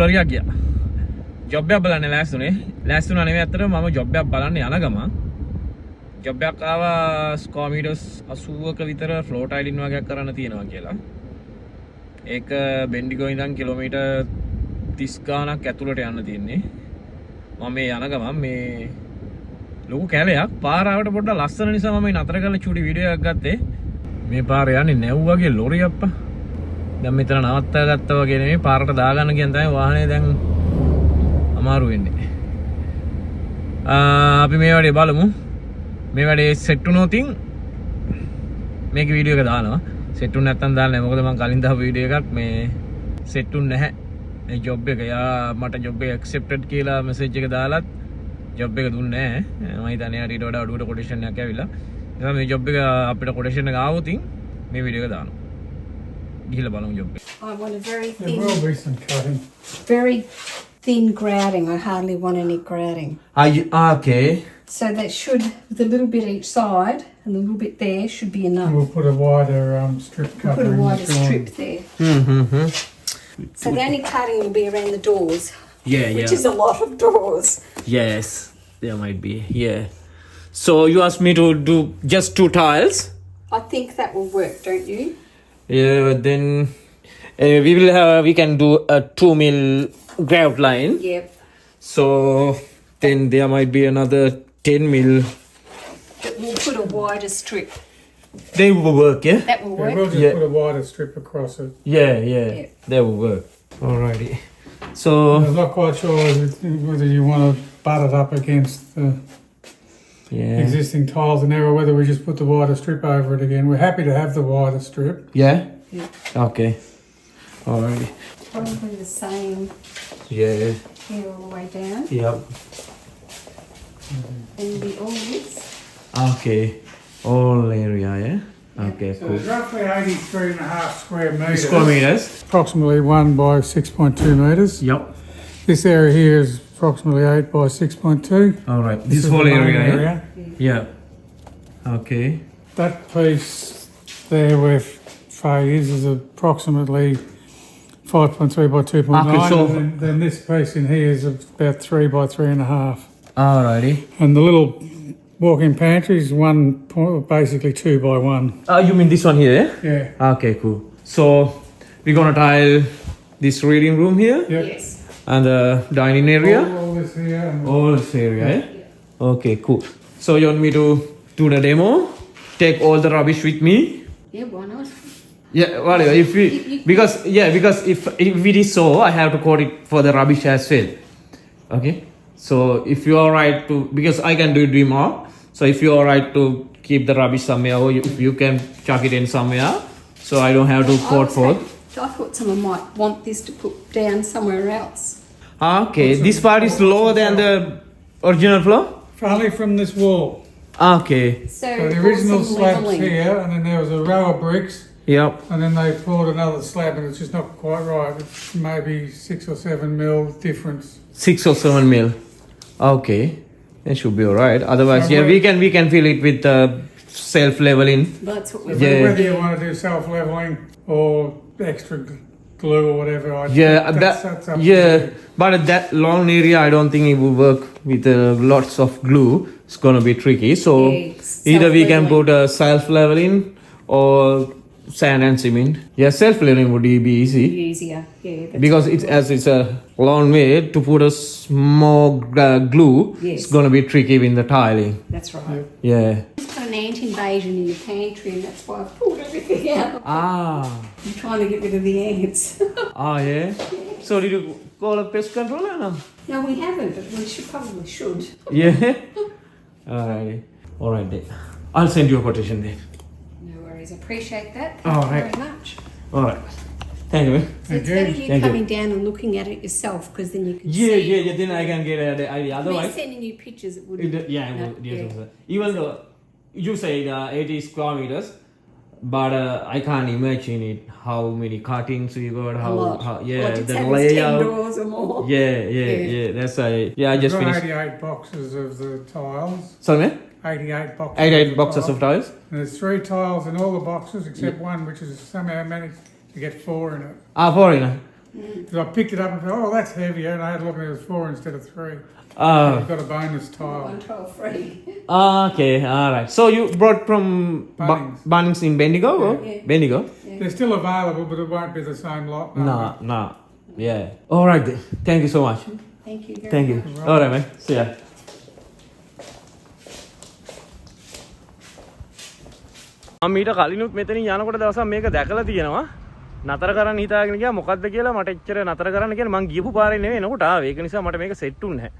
හරියක් ගියා. ජොබ් එකක් බලන්න ලෑස්තුණා නෙවෙයි අතට මම ජොබ් එකක් බලන්න යන ගමන් ජොබ් එකක් ආවා ස්ක්වයර් මීටර්ස් 80ක විතර ෆ්ලෝ ටයිලින් වගේක් කරන්න තියෙනවා කියලා. ඒක බෙන්ඩිගෝ ඉඳන් කිලෝමීටර් 30 ගාණක් ඇතුළට යන්න තියෙන්නේ. මම මේ යන ගමන් මේ ලොකු කැලයක් පාර ආවට පොඩ්ඩක් ලස්සන නිසා මම නතර කරලා චූටි වීඩියෝ එකක් ගත්තේ. මේ පාරේ යන්නේ නැව් වගේ ලොරි අප්පා. දැන් මෙතන නවත්තා ගත්තා වගේ නෙමෙයි පාරට දාගන්න කියන තමයි වාහනේ දැන් අමාරු වෙන්නේ. අපි මේ වැඩේ බලමු. මේ වැඩේ සෙට් වුණොත් මේක වීඩියෝ එක දානවා. සෙට් වුණ නැත්නම් දාන්නේ නැහැ. මොකද මම කලින් දාපු වීඩියෝ එකක් මේ සෙට් වුණ නැහැ. මේ ජොබ් එක යා මට ජොබ් එක ඇක්සෙප්ටඩ් කියලා මෙසේජ් එක දාලත් ජොබ් එක දුන්නේ නැහැ. මම හිතන්නේ ඊට වඩා අඩුවට කොටේෂන් එකක් ඇවිල්ලා. එහෙනම් මේ ජොබ් එක අපිට කොටේෂන් එක ආවොත් මේ වීඩියෝ එක දානවා. ගිහලා බලමු ජොබ් එක. I want a very thin, There will be some cutting. very thin grouting. I hardly want any grouting. Okay. So that should, with a little bit each side and a little bit there, should be enough. We'll put a wider strip Put covering. a wider on. strip there. So the only cutting will be around the doors, Yeah, which is a lot of doors. Yes, there might be. Yeah. So you asked me to do just 2 tiles. I think that will work, don't you? Yeah, but then we can do a 2 mil grout line. Yep. So then there might be another 10 mil. But we'll put a wider strip. They will work, yeah? That will Yeah, work. we'll just Yeah. put a wider strip across it. Yeah. Yeah. They will work. Alrighty. So I'm not quite sure whether you want to butt it up against the yeah. existing tiles and there, or whether we just put the wider strip over it again. We're happy to have the wider strip. Yeah? Yeah. Okay. Alrighty. Probably the same Yeah. here all the way down. Yep. And the all this. Okay. All area, yeah? Okay, So cool. there's roughly 83.5 square metres. Square meters. Approximately 1 by 6.2 metres. Yep. This area here is approximately 8 by 6.2. Alright. This is the whole main area, yeah? Yeah. Okay. That piece there where Faye is approximately 5.3 by 2.9. Okay, so- and then this piece in here is about 3 by 3.5. Alrighty. And the little walk-in pantry is basically 2 by 1. You mean this one here? Yeah. Okay, cool. So we're gonna tile this reading room here Yep. Yes. and the dining area. All this here. And All this area, yeah? Okay, cool. So you want me to do the demo? Take all the rubbish with me? Yeah, why not? Yeah, whatever. If we because if it is so, I have to quote it for the rubbish as well. Okay. So if you are right to, because I can do it more. So if you are right to keep the rubbish somewhere, or if you can chuck it in somewhere, so I don't have to quote for. I thought someone might want this to put down somewhere else. Okay, this part is lower than the original floor. Only from this wall. Okay. So, So the original some slab's levelling. here, and then there was a row of bricks, Yep. and then they poured another slab, and it's just not quite right. It's maybe 6 or 7 mil difference. 6 or 7 mil. Okay, it should be alright. Otherwise, So yeah, what- we can fill it with self leveling. That's what we So Yeah. whether you want to do self-leveling or extra glue or whatever, Yeah, that's up to yeah, you. but at that long area, I don't think it will work with lots of glue. It's gonna be tricky. So Yeah, either we can self-leveling. put a self leveling or sand and cement. Yeah, self leveling would be easy easier. Yeah. That's because what it's we as it's a long way to put a small glue. Yes. It's gonna be tricky with the tiling. That's right. Yeah. It's got an ant invasion in the pantry, and that's why I pulled everything out. Ah. I'm trying to get rid of the ants. Ah, yeah. So did you call a pest controller? No. no, we haven't, but we should. Yeah. Alright. Alright then. I'll send you a quotation then. No worries. I appreciate that. All Thank you right. very much. Alright. Thank you. So it's Thank you. better you Thank you. coming down and looking at it yourself, because then you can Yeah, see. yeah, yeah. Then I can get the idea. Me Otherwise, sending you pictures, it would. yeah, no, yes, yeah. sir. Even though you say 80 square meters, but I can't imagine it. How many cuttings we got? A How, lot. yeah, What, it's the having 10 layout. doors or more. Yeah. That's why. Yeah, I We've just got finished. 88 boxes of the tiles. Sorry, man. 88 boxes. 88 of boxes of tiles. tiles. And there's 3 tiles in all the boxes except one, which is somehow managed to get 4 in it. Ah, 4 in. So I picked it up and thought, oh, that's heavier, and I had a look and it was 4 instead of 3. Ah, You've got a bonus tile. 112 free. okay, alright. So you brought from Bunnings. Bunnings in Bendigo? Or? Yeah. Bendigo? They're still available, but it won't be the same lot. Nah. Yeah. Alright then. Thank you so much. Thank you. very Thank you. much. Alright man. See ya. මම ඊට කලිනුත් මෙතනින් යනකොට දවසක් මේක දැකලා තියෙනවා. නතර කරන්න හිතාගෙන ගියා මොකද්ද කියලා මට එච්චර නතර කරන්න කියලා මං ගියපු පාරේ නෙවෙයි එනකොට ආවේ. ඒක නිසා මට මේක සෙට් උන්නේ නැහැ.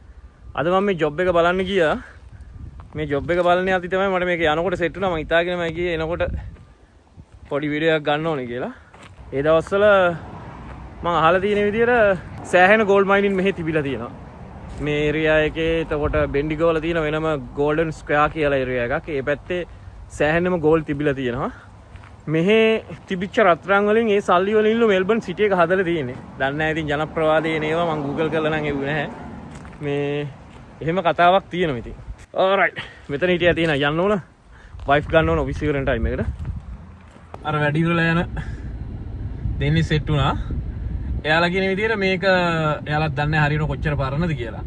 අද මම මේ ජොබ් එක බලන්න ගියා. මේ ජොබ් එක බලන්නේ අති තමයි මට මේක යනකොට සෙට් වුණා. මං හිතාගෙනම ගියේ එනකොට පොඩි වීඩියෝ එකක් ගන්න ඕනේ කියලා. ඒ දවස්වල මං අහලා තියෙන විදිහට සෑහෙන ගෝල්ඩ් මයිනින් මෙහි තිබිලා තියෙනවා. මේ ඒරියා එකේ එතකොට බෙන්ඩිගෝ වල තියෙන වෙනම ගෝල්ඩන් ස්ක්වයර් කියලා ඒරියා එකක්. ඒ පැත්තේ සෑහෙනම ගෝල්ඩ් තිබිලා තියෙනවා. මෙහි තිබිච්ච රත්රන් වලින් ඒ සල්ලි වලින්ලු මෙල්බන් සිටි එක හදලා තියෙන්නේ. දන්නේ නැහැ ඉතින් ජනප්‍රවාදයේ නේවා මං Google කරලා නම් එව්වේ නැහැ. මේ එහෙම කතාවක් තියෙනවා ඉතින්. alright. මෙතන හිටියා තියෙන යන්න ඕන. වයිෆ් ගන්න ඕන ඔෆිස් ඉවරන ටයිම් එකට. අර වැඩි ඉවරලා යන දෙන්නේ සෙට් වුණා. එයාලා කියන විදිහට මේක එයාලත් දන්නේ හරියට කොච්චර පරණද කියලා.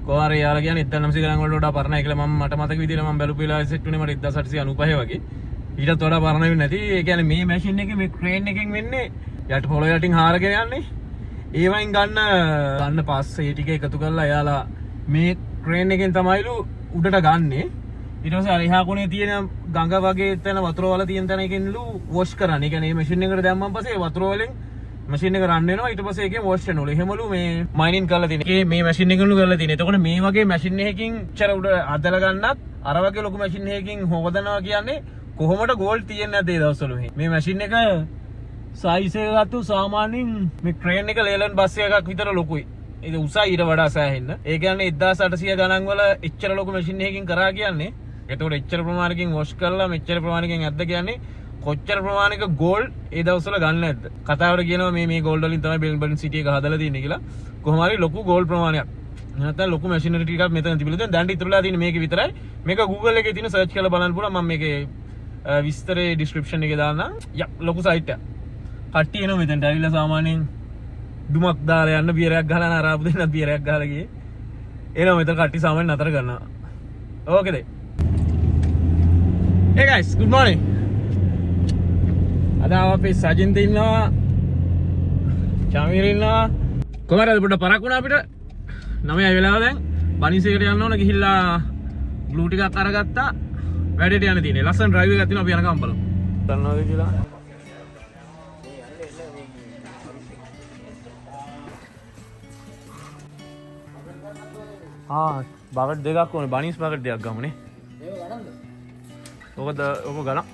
කොහොම එයාලා කියන්නේ 1900 ගණන් වලට වඩා පරණයි කියලා මම මට මතක විදිහට මම බැලුපු වෙලාවේ සෙට් වුණේ මට 1895 වගේ. ඊටත් වඩා පරණ වෙන්නේ නැති. ඒ කියන්නේ මේ මැෂින් එකේ මේ ක්‍රේන් එකෙන් වෙන්නේ යට පොළොව යටින් හාරගෙන යන්නේ. ඒ වයින් ගන්න පස්සේ ඒ ටික එකතු කරලා එයාලා මේ ක්‍රේන් එකෙන් තමයිලු උඩට ගන්නෙ. ඊට පස්සේ අර එහා කොනේ තියෙන ගඟ වගේ තැන වතුර වල තියෙන තැන එකෙන්ලු වොෂ් කරන්නේ. ඒ කියන්නේ මේ මැෂින් එකට දැම්මම පස්සේ වතුර වලින් මැෂින් එක රන් වෙනවා. ඊට පස්සේ ඒකෙන් වොෂ් වෙනවලු. එහෙමලු මේ මයිනින් කරලා තියෙන්නේ. මේ මැෂින් එකෙන්ලු කරලා තියෙන්නේ. එතකොට මේ වගේ මැෂින් එකකින් චර උඩ අදලා ගන්නත් අර වගේ ලොකු මැෂින් එකකින් හොදනවා කියන්නේ කොහොමද ගෝල්ඩ් තියෙන්නේ නැද්ද ඒ දවස්වල මේ මැෂින් එක සයිස් එක ගත්තු සාමාන්‍යයෙන් මේ ක්‍රේන් එක ලේලන් බස් එකක් විතර ලොකුයි. ඒක උසයි ඊට වඩා සෑහෙන්න. ඒ කියන්නේ 1800 ගණන් වල එච්චර ලොකු මැෂින් එකකින් කරා කියන්නේ. ඒතකොට එච්චර ප්‍රමාණයකින් වොෂ් කරලා මෙච්චර ප්‍රමාණයකින් ඇද්ද කියන්නේ කොච්චර ප්‍රමාණයක ගෝල්ඩ් ඒ දවස්වල ගන්න නැද්ද? කතාවට කියනවා මේ ගෝල්ඩ් වලින් තමයි මෙල්බන් සිටි එක හදලා තියෙන්නේ කියලා. කොහොම හරි ලොකු ගෝල්ඩ් ප්‍රමාණයක්. නැත්නම් ලොකු මැෂිනරි ටිකක් මෙතන තිබිලා දැන් දැන් ඉතුරුලා තියෙන්නේ මේක විතරයි. මේක Google එකේ තියෙන සර්ච් කරලා බලන්න පුළුවන්. මම මේකේ විස්තරේ ඩිස්ක්‍රිප්ෂන් එකේ දාන්න. ලොකු සයිට් එකක්. කට්ටිය එනවා මෙතනට ඇවිල්ලා සාමාන්‍යයෙන් දුමක් දාලා යන්න බියරයක් ගහලා නාරාපු දෙන්න බියරයක් ගහලා ගියේ. එනවා මෙතන කට්ටිය සාමාන්‍යයෙන් නතර කරනවා. ඕකේද? Hey guys, good morning. අද අපි සජින්ත ඉන්නවා. චාමීර ඉන්නවා. කොහමද පොඩ්ඩක් පරක් වුණා අපිට? 9යි වෙලාව දැන්. බනිසෙකට යන්න ඕන ගිහිල්ලා බ්ලූ ටිකක් අරගත්තා. වැඩේට යන්න තියෙන්නේ. ලස්සන ඩ්‍රයිව් එකක් තියෙනවා අපි යනකම් බලමු. දන්නවද කියලා? බකට් දෙකක් ඕනේ. බනිස් බකට් දෙකක් ගමුනේ. ඔක ගණන්.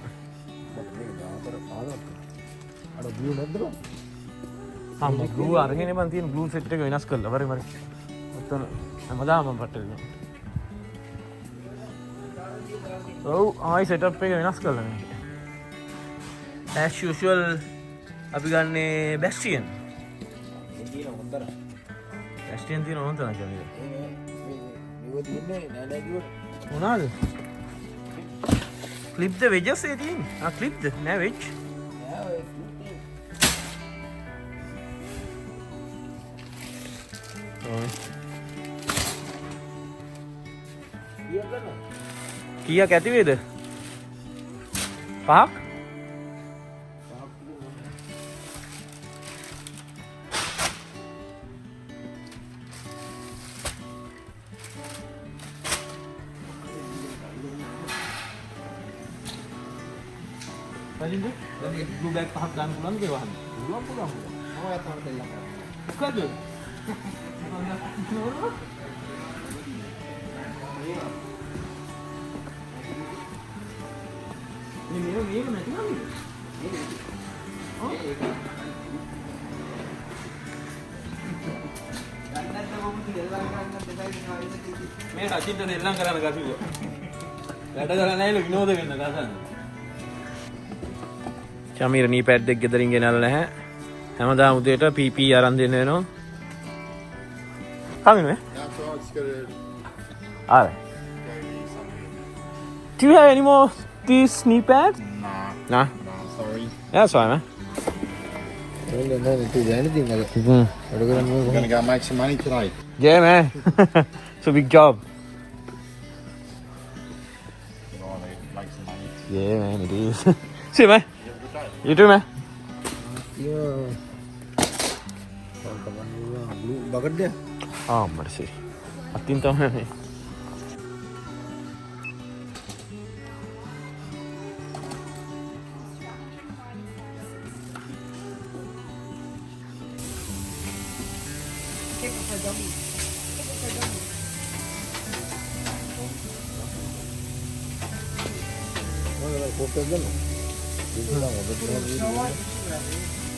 අර බ්ලූ නැද්ද? බ්ලූ අරගෙන මන් තියෙන බ්ලූ සෙට් එක වෙනස් කරලා වරේ මරි. ඔතන හැමදාම මම පට්ට දෙනවා. ඔව් ආයි සෙටප් එක වෙනස් කරලා නේ. as usual අපි ගන්නේ බැස්ටියන්. තියෙන හොඳට. බැස්ටියන් තියෙන හොඳ නැහැ කියන්නේ. මේක තියෙන්නේ නෑ නෑ කිව්වොත්. මොනවාද? ක්ලිප් ද වෙජස් ඒ තියෙන්නේ. ක්ලිප් ද නෑ වෙජ්. කීයක් ඇති වේද? 5ක්? Rajindu, blue bag 5ක් ගන්න පුළුවන්ද ඒ වහන්න? පුළුවන්. ඔය තමයි දෙල්ලක් මොකද? මේක නැති නේද? මේ රචින්ට දෙල්ලම් කරන්න ගතිය. වැඩ කරලා නැයිලු විනෝද වෙන්න ගසන්න. චමීර නී පැඩ් එක ගෙදරින් ගෙනල්ලා නැහැ. හැමදාම උදේට PP අරන් දෙන්න වෙනවා. Coming, man. Yeah, so it's good. Alright. Do you have any more these knee pads? Nah. Nah. Nah, sorry. Yeah, that's fine, man. anything. We're gonna go make some money tonight. Yeah, man. It's a big job. Make some money. Yeah, man, it is. See you, man. You too, man. Yeah. Blue bucket there. Oh, mercy. I think I'm going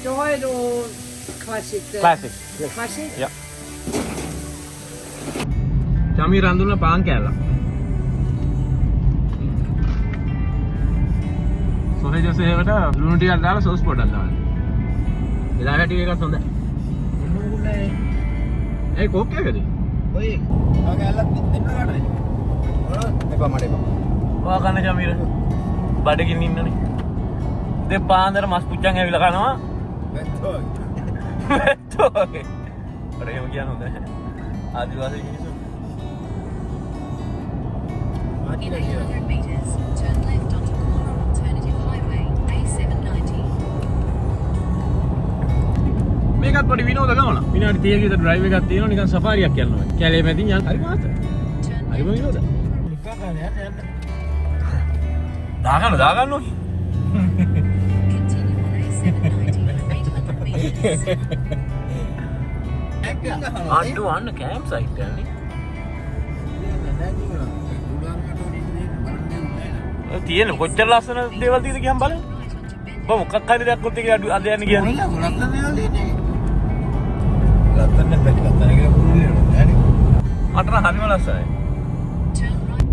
Joy or classic? Classic. Classic? Yeah. Chami randuna paan kella. Sohe jose hevata lunu ටිකක් දාලා sauce පොඩ්ඩක් දාන්න. එලා හැටි එකක් හොඳයි. ඒ coke එකද? ඔය ආගේ ඇල්ලක් දෙන්න ගන්නනේ. එපා මඩ එපා. ඔයා කන්න චමීර. බඩගින්න ඉන්නනේ. ඉතින් පාන්දර මස් පුච්චන් ඇවිල්ලා කනවා. වැත්තෝ. වැත්තෝ. අර එහෙම කියන්න හොඳ නැහැ. ආදිවාසී මිනිස්සු 800 meters, turn left onto Kora Alternative Highway, A790. මේකත් පොඩි විනෝද ගමන. විනාඩි 30ක විතර ඩ්‍රයිව් එකක් තියෙනවා නිකන් සෆාරියක් යනවා. කැලේ මැදින් යන හරි මාත. හරිම විනෝද. දාගන්න ඕකි. Continue on A790, 800 meters. අන්න කැම්ප් සයිට් යන්නේ. තියෙන කොච්චර ලස්සන දේවල් තියෙද කියන් බලන්න. බා මොකක් හරි දෙයක් කොත් එක අද යන්නේ කියන්නේ. මට නම් හරිම ලස්සනයි. Turn right.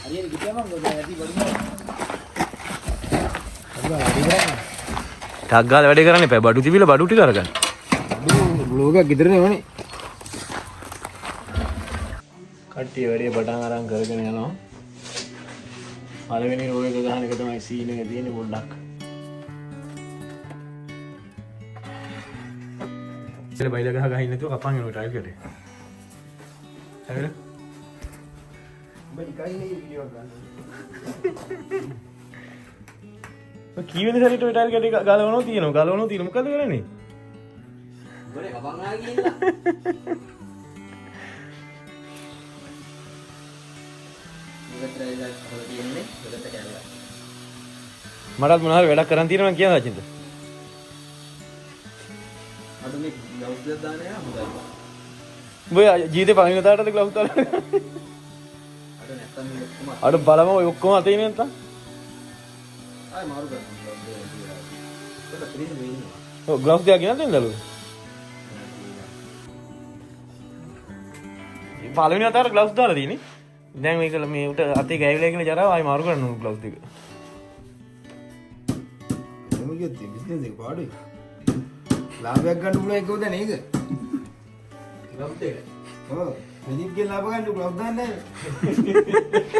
හරියට ගියා මම ගොඩ ඇති බඩිනවා. ටක් ගාලා වැඩේ කරන්න එපා. බඩු තිබිලා බඩු ටික අරගන්න. බ්ලොග් එක ගෙදරනේ වනේ. කට්ටිය වැඩේ පටන් අරන් කරගෙන යනවා. පළවෙනි රෝ එක ගහන එක තමයි සීන් එක තියෙන්නේ පොඩ්ඩක්. ඉතින් බයිලා ගහ ගහින් නැතුව කපන් යනවා ට්‍රයිල් කරේ. හරිද? බඩි කයිනේ වීඩියෝ ගන්න. කීවෙනි සැරේට ඔය ටයිල් කැටි ගලවනවා තියෙනවා මොකද කරන්නේ? ගොඩේ කපන් ආ ගිහිල්ලා. මටත් මොනවා හරි වැඩක් කරන් තියෙනවා නම් කියන්න සචින්ද. අද මේ ග්ලව්ස් දෙක දාන්න යනවා හොඳයි. ඔය ජීවිතේ පළවෙනි තාටද ග්ලව්ස් දාලා. අද නැත්තම් මේ ඔක්කොම අර බලම ඔය ඔක්කොම අතේ ඉන්නේ නැත්තම්. ආයි මාරු කරනවා. ඒක ෆ්‍රීස් වෙන්නේ. ඔව් ග්ලව්ස් දෙක ගෙනත් දෙන්නලු. පළවෙනි අතාර ග්ලව්ස් දාලා තියෙන්නේ. දැන් මේක මේ උට අතේ ගෑවිලා කියලා ජරාව ආයි මාරු කරන්න ඕන ග්ලව්ස් දෙක. මොකද බිස්නස් එක පාඩුයි. ලාභයක් ගන්න පුළුවන් එකද නේද? ග්ලව්ස් එක. ඔව්. මෙදික්ගේ ලාභ ගන්න ග්ලව්ස් දාන්නේ නැහැ.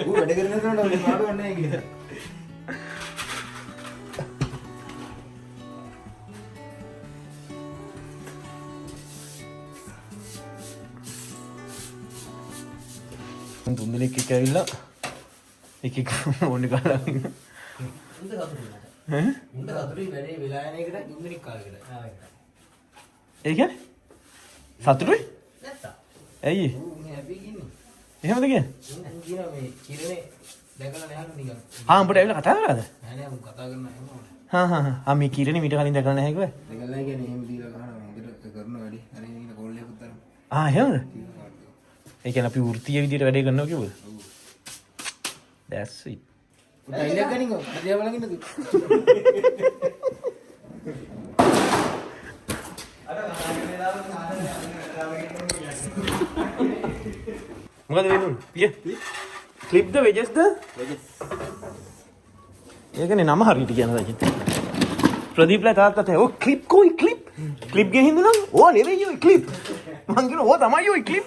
ඌ වැඩ කරන කෙනාට පාඩු ගන්න නැහැ කියලා. තුන් දිනක් එක්ක ඇවිල්ලා එක ඕනේ ගාලා ඉන්න. උන්ද සතුටුයි වැඩේ වෙලා යන එකට තුන්දෙනෙක් කාලෙකට. ඒ කියන්නේ සතුටුයි? නැත්තා. ඇයි? ඌ මේ හැපි ඉන්නේ. එහෙමද කියන්නේ? ඌ කියනවා මේ කිරනේ දැකලා නැහැ නිකන්. උඹට ඇවිල්ලා කතා කරාද? නෑ නෑ ඌ කතා කරන හැමෝම. මේ කීරනේ මීට කලින් දැකලා නැහැ කිව්වා. දැකලා කියන්නේ එහෙම දීලා ගහනවා හොඳට කරන වැඩි. හරි ඉන්න කෝල් එකක් තරම්. එහෙමද? ඒ කියන්නේ අපි වෘත්තීය විදියට වැඩේ කරනවා කිව්වද? That's it. ටයිලර් ගනින් අදියා බලන් ඉන්නද? මොකද වෙන්නේ? පිය. ක්ලිප්ද වෙජස්ද? ඒකනේ නම හරියට කියනවා දැන්. ප්‍රදීප්ලා තාත්තට ඔය ක්ලිප් කොයි ක්ලිප්? ක්ලිප් ගෙන හින්දා නම් ඕ නෙවෙයි ඔය ක්ලිප්. මං කියන ඕ තමයි ඔය ක්ලිප්.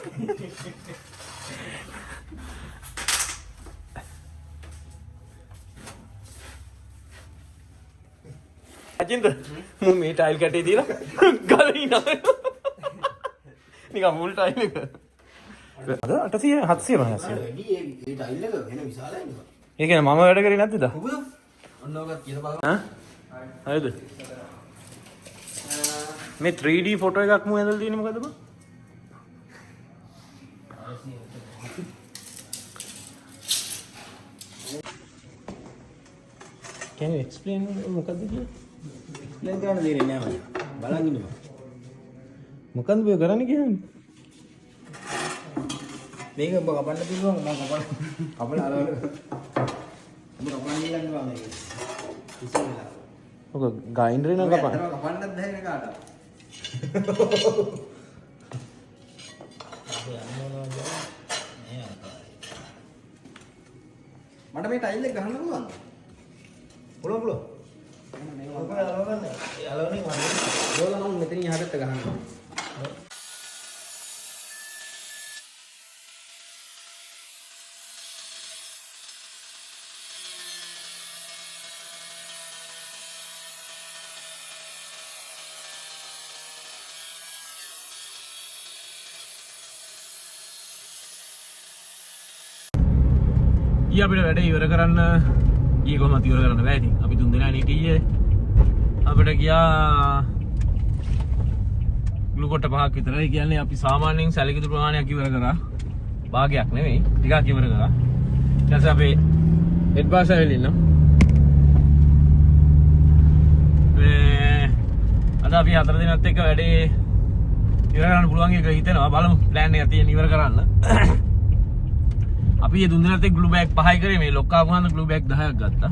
අජින්ද මම මේ ටයිල් කැටේ තියලා ගලේ ඉනවා. නිකන් මුල් ටයිල් එක. අද 800 700 වැඩි ඒ ටයිල් එක වෙන විශාලයි නේ. ඒ කියන්නේ මම වැඩ කරේ නැද්ද? ඔබ ඔන්න ඔකත් කියලා බලන්න. ඈ? හරිද? මේ 3D ෆොටෝ එකක් මු ඇඳලා තියෙන්නේ මොකද බං? Can you explain මොකද්ද කියන්නේ? එක්ස්ප්ලේන් කරන්න දෙන්නේ නැහැ මම. බලන් ඉන්නවා. මොකද්ද මේ කරන්නේ කියන්නේ? මේක ඔබ කපන්න පුළුවන් මම කපලා අරවල. ඔබ කපන්න ඉල්ලන්නවා මේක. ඉස්සෙල්ලා. ඔක ගයින්ඩරේ නම් කපන්න. කපන්නත් බැහැ කාට. මට මේ ටයිල් එක ගහන්න පුළුවන්ද? පුළුවන්. ඔක අලවන්න. ඒ අලවන්නේ මම. ඒවල මම මෙතනින් යහකට ගහනවා. ඊ අපිට වැඩ ඉවර කරන්න ඊ කොහොමද ඉවර කරන්න බෑ ඉතින් අපි 3 දෙනා ඊයේ අපිට ගියා ග්ලුකොට් 5ක් විතර. ඒ කියන්නේ අපි සාමාන්‍යයෙන් සැලකිලි ප්‍රමාණයක් ඉවර කරා. භාගයක් නෙවෙයි ටිකක් ඉවර කරා. ඊට පස්සේ අපි හෙඩ් බාස් ඇවිල්ලා ඉන්නවා. අද අපි 4 දිනත් එක්ක වැඩේ ඉවර කරන්න පුළුවන් එක හිතෙනවා. බලමු ප්ලෑන් එක තියෙන ඉවර කරන්න. අපි මේ 3 දිනත් එක්ක ග්ලු බෑග් 5යි කරේ. මේ ලොක්කා වුණාම ග්ලු බෑග් 10ක් ගත්තා.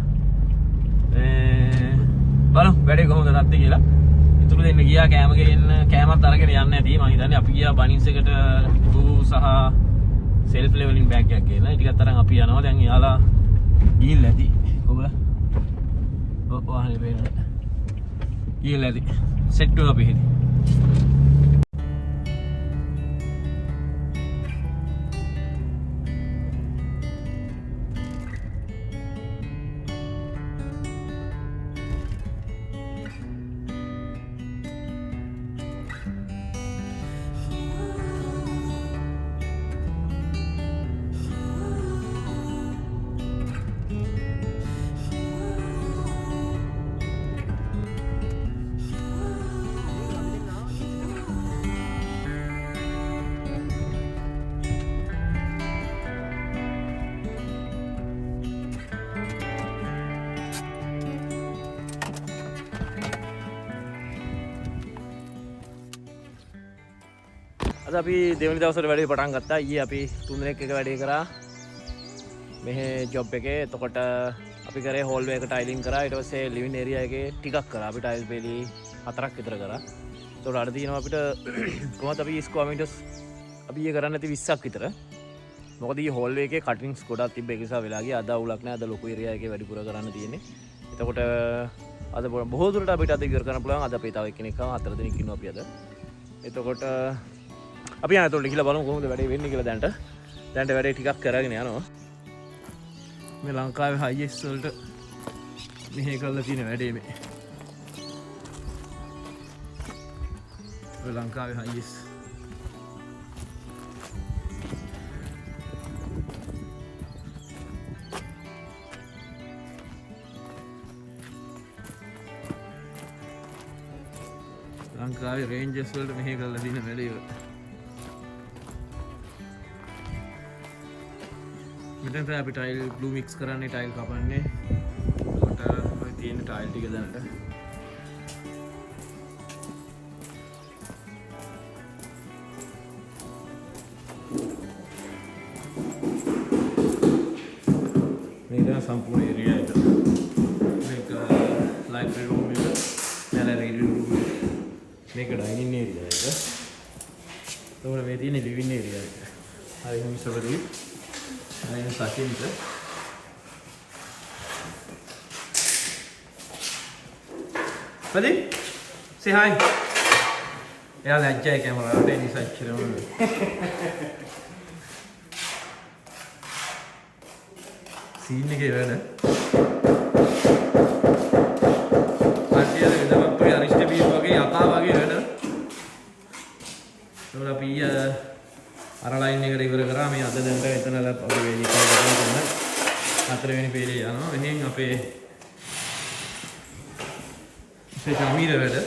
බලමු වැඩේ කොහොමද නැත්තේ කියලා. ඉතුරු දෙන්න ගියා කෑම කෑමත් අරගෙන යන්න ඇති. මම හිතන්නේ අපි ගියා බනින්ස් එකට ග්ලු සහ සෙල්ෆ් ලෙවලින් බෑග් එකක් ගෙනලා ටිකක් තරම් අපි යනවා. දැන් යාලා ගිහිල්ලා ඇති. කොහොමද? වාහනේ වෙන්නේ. ගිහිල්ලා ඇති. සෙට් වෙනවා අපි හිටියේ. අද අපි දෙවනි දවසට වැඩේ පටන් ගත්තා. ඊයේ අපි 3 දිනක් එක වැඩේ කරා මෙහෙ ජොබ් එකේ. එතකොට අපි කරේ හෝල්වේ එක ටයිලින් කරා. ඊට පස්සේ ලිවින් ඒරියා එකේ ටිකක් කරා. අපි ටයිල් පෙලි 4ක් විතර කරා. ඒතකොට අර තියෙනවා අපිට කොහොමද අපි ස්ක්වයර් මීටර්ස් අපි ඊයේ කරන්නේ නැති 20ක් විතර. මොකද ඊයේ හෝල්වේ එකේ කටින්ග්ස් ගොඩක් තිබ්බ ඒක නිසා වෙලා ගියා. අද අවුලක් නැහැ. අද ලොකු ඒරියා එකේ වැඩිපුර කරන්න තියෙන්නේ. එතකොට අද බොහෝ දුරට අපිට අද ඉවර කරන්න පුළුවන්. අද අපි තව එක්කෙනෙක් ආවා. 4 දෙනෙක් ඉන්නවා අපි අද. එතකොට අපි යන තොල්ට කියලා බලමු කොහොමද වැඩේ වෙන්නේ කියලා දැනට වැඩේ ටිකක් කරගෙන යනවා. මේ ලංකාවේ හයිස් වලට මෙහෙ කරලා තියෙන වැඩේ මේ. ඔය ලංකාවේ හයිස් ලංකාවේ රේන්ජර්ස් වලට මෙහෙ කරලා තියෙන වැඩේ. මෙතන තමයි අපි ටයිල් බ්ලූ මික්ස් කරන්නේ ටයිල් කපන්නේ. ඒකට ඔය තියෙන ටයිල් ටික දැනට මේක සම්පූර්ණ ඒරියා එක. මේක ලයිබ්‍රරි රූම් එක, ගෑලරි රූම් එක, මේක ඩයිනින් ඒරියා එක. ඒතකොට මේ තියෙන ලිවින් ඒරියා එක. Hi, Mr. Pradeep. My name is Sachin, sir. Pradeep, say hi. Yeah, that's Jai camera. I'll tell you such. Scene එකේ වැඩ. කට්ටියද විදවත් වගේ අරිෂ්ඨ බීර් වගේ යකා වගේ වැඩ. ඒවල අපි අර ලයින් එකට ඉවර කරා මේ අද දැන්ට එතන අපි වෙලී කරගෙන කරන හතරවෙනි පේලේ යනවා. මෙහෙන් අපේ ජමීර වැඩ.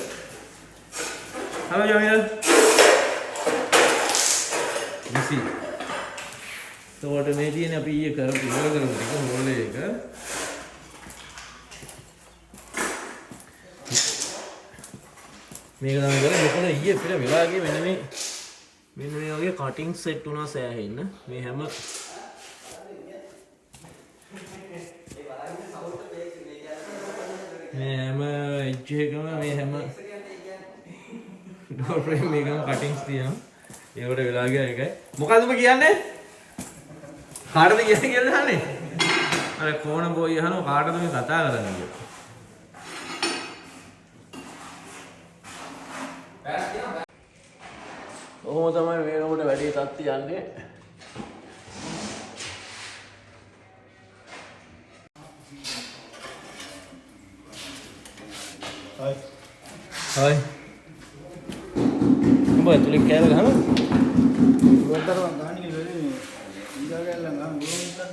හලෝ ජමීර. විසි. තෝට මේ තියෙන අපි ඊයේ කරපු ඉවර කරපු ටික හොල්ලේ එක. මේක තමයි කරන්නේ. මොකද ඊයේ පිළ වෙලා ගියේ මෙන්න මේ වගේ කටින් සෙට් වුණා සෑහෙන්න. මේ හැම එජ් එකම මේ හැම ඩෝර් ෆ්‍රේම් එකම කටින්ස් තියෙනවා. ඒකට වෙලා ගියා ඒකයි. මොකද්ද ඔබ කියන්නේ? කාටද කියන්නේ කියලා දන්නේ? අර කෝණ බෝයි අහනවා කාටද මේ කතා කරන්නේ කියලා. ඔහොම තමයි මේකට වැඩි තත්ති යන්නේ. Hi. Hi. උඹ ඇතුලේ කෑම ගහනවා? ගොඩතරම් ගාන්නේ වෙලේ ඉඳා ගල්ලා ගන්න ඕන ඉතින්.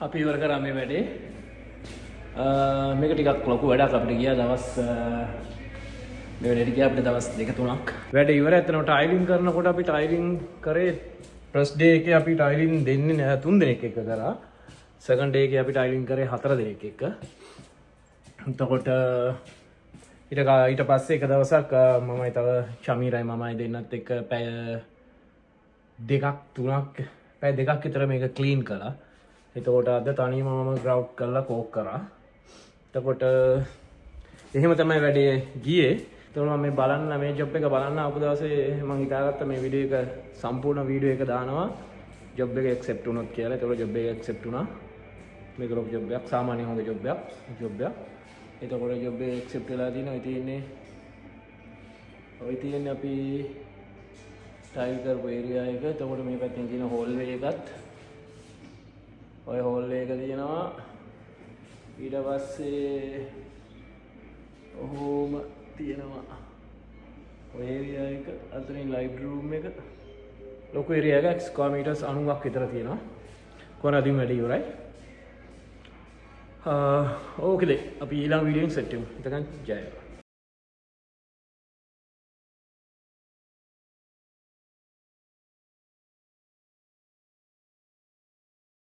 අපි ඉවර කරා මේ වැඩේ. මේක ටිකක් ලොකු වැඩක් අපිට ගියා දවස් මේ වැඩේට ගියා අපිට දවස් 2-3ක්. වැඩ ඉවර ඇත්තනම ටයිලින් කරනකොට අපි ටයිලින් කරේ ෆස්ට් ඩේ එකේ අපි ටයිලින් දෙන්නේ නැහැ 3 දෙනෙක් එක්ක කරා. සෙකන්ඩ් ඩේ එකේ අපි ටයිලින් කරේ 4 දෙනෙක් එක්ක. එතකොට ඊට පස්සේ එක දවසක් මමයි තව චමීරයි මමයි දෙන්නත් එක්ක පැය 2-3ක් පැය 2ක් විතර මේක ක්ලීන් කළා. එතකොට අද තනියම මම ග්‍රවුට් කරලා කෝක් කරා. එතකොට එහෙම තමයි වැඩේ ගියේ. එතකොට මම මේ බලන්න මේ ජොබ් එක බලන්න ආපු දවසේ මම හිතාගත්තා මේ වීඩියෝ එක සම්පූර්ණ වීඩියෝ එක දානවා ජොබ් එක ඇක්සෙප්ට් වුණොත් කියලා. එතකොට ජොබ් එක ඇක්සෙප්ට් වුණා. මේක ලොකු ජොබ් එකක්, සාමාන්‍ය හොඳ ජොබ් එකක්. එතකොට ජොබ් එක ඇක්සෙප්ට් වෙලා තියෙනවා. ඔය තියෙන්නේ අපි ටයිල් කරපු ඒරියා එක. එතකොට මේ පැත්තෙන් තියෙන හෝල් වේ එකත් ඔය හෝල් එක තියෙනවා. ඊට පස්සේ ඔහොම තියෙනවා ඔය ඒරියා එක. අතනින් ලයිව් රූම් එක. ලොකු ඒරියා එකක් ස්ක්වයර් මීටර්ස් 90ක් විතර තියෙනවා. කොහොමද අදින් වැඩි ඉවරයි. ඕකේද අපි ඊළඟ වීඩියෝෙන් සෙට් වෙමු. එතකන් ජය වේවා.